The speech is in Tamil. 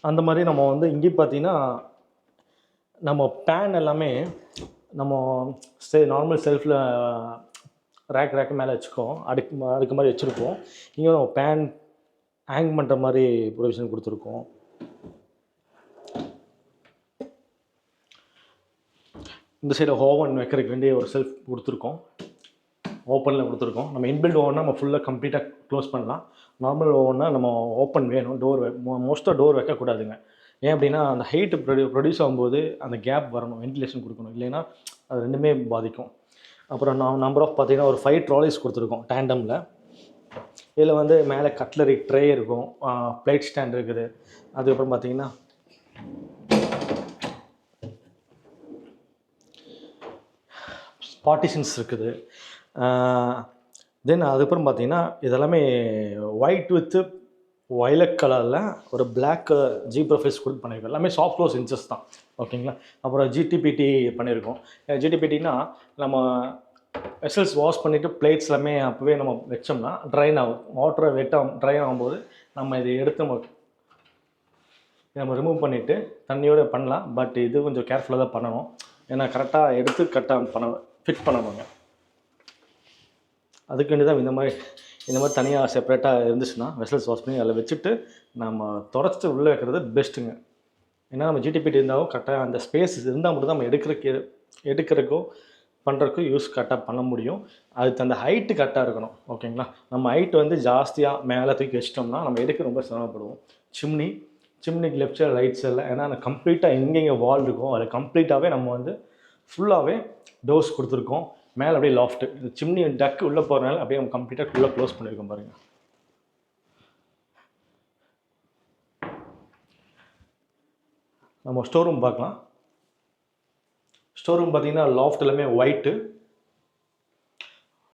அந்த மாதிரி நம்ம வந்து இங்கேயும் பார்த்தீங்கன்னா நம்ம பேன் எல்லாமே நம்ம நார்மல் செல்ஃபில் ரேக் மேலே வச்சுக்கோம், அடுக்கு மாதிரி வச்சுருப்போம். இங்கே நம்ம பேன் ஹேங் பண்ணுற மாதிரி ப்ரொவிஷன் கொடுத்துருக்கோம். இந்த சைடு ஓவன் வைக்கிறதுக்கு வேண்டிய ஒரு செல்ஃப் கொடுத்துருக்கோம், ஓப்பனில் கொடுத்துருக்கோம். நம்ம இன்பில்ட் ஓவன்னா நம்ம ஃபுல்லாக கம்ப்ளீட்டாக க்ளோஸ் பண்ணலாம். நார்மல் ஓவன்னா நம்ம ஓப்பன் வேணும், டோர் மோஸ்ட்டாக டோர் வைக்கக்கூடாதுங்க. ஏன் அப்படின்னா அந்த ஹீட்டு ப்ரொடியூஸ் ஆகும்போது அந்த கேப் வரணும், வென்டிலேஷன் கொடுக்கணும், இல்லைன்னா அது ரெண்டுமே பாதிக்கும். அப்புறம் நம்பர் ஆஃப் பார்த்தீங்கன்னா ஒரு 5 ட்ராலிஸ் கொடுத்துருக்கோம் டேண்டமில். இதில் வந்து மேலே கட்லரி ட்ரே இருக்கும், பிளேட் ஸ்டாண்ட் இருக்குது. அதுக்கப்புறம் பார்த்தீங்கன்னா பார்ட்டிஷன்ஸ் இருக்குது. தென் அதுக்கப்புறம் பார்த்தீங்கன்னா இதெல்லாமே ஒயிட் வித்து வயலட் கலரில் ஒரு பிளாக் கலர் ஜீப்ரஃபேஸ் கொடுத்து பண்ணியிருக்கோம். எல்லாமே சாஃப்ட் க்ளோஸ் இன்ச்சஸ் தான், ஓகேங்களா. அப்புறம் ஜிடிபிடி பண்ணியிருக்கோம். ஜிடிபிடினா நம்ம வெசல்ஸ் வாஷ் பண்ணிவிட்டு பிளேட்ஸ் எல்லாமே அப்போவே நம்ம வச்சோம்னா ட்ரைன் ஆகும். வாட்டரை ட்ரைன் ஆகும்போது நம்ம இதை எடுத்து நம்ம ரிமூவ் பண்ணிவிட்டு தண்ணியோடு பண்ணலாம். பட் இது கொஞ்சம் கேர்ஃபுல்லாக தான் பண்ணணும், ஏன்னா கரெக்டாக எடுத்து கரெக்டாக ஃபிட் பண்ணணுங்க. அதுக்கு வேண்டி தான் இந்த மாதிரி தனியாக செப்பரேட்டாக இருந்துச்சுன்னா வெசல்ஸ் வாஷ் பண்ணி அதில் வச்சுட்டு நம்ம தொடச்சிட்டு உள்ளே வைக்கிறது பெஸ்ட்டுங்க. ஏன்னா நம்ம ஜிடிபிடி இருந்தாலும் கரெக்டாக அந்த ஸ்பேஸ் இருந்தால் மட்டும் தான் நம்ம எடுக்கிறக்கோ பண்ணுறதுக்கும் யூஸ் கரெக்டாக பண்ண முடியும். அதுக்கு அந்த ஹைட்டு கரெக்டாக இருக்கணும், ஓகேங்களா. நம்ம ஹைட் வந்து ஜாஸ்தியாக மேலே தூக்கி வச்சிட்டோம்னா நம்ம எடுக்க ரொம்ப சிரமப்படுவோம். சிம்னிக்கு லெஃப்ட் சைடு ரைட் சைடில், ஏன்னா அந்த கம்ப்ளீட்டாக எங்கெங்கே வால் இருக்கும் அதில் கம்ப்ளீட்டாகவே நம்ம வந்து ஃபுல்லாகவே டோர்ஸ் கொடுத்துருக்கோம். மேலே அப்படியே லாஃப்ட்டு, இந்த சிம்னி டக்கு உள்ளே போகிறனால அப்படியே நம்ம கம்ப்ளீட்டாக ஃபுல்லாக க்ளோஸ் பண்ணியிருக்கோம் பாருங்கள். நம்ம ஸ்டோர் ரூம் பார்க்கலாம். ஸ்டோர் ரூம் பார்த்தீங்கன்னா லாஃப்ட் எல்லாமே ஒயிட்டு,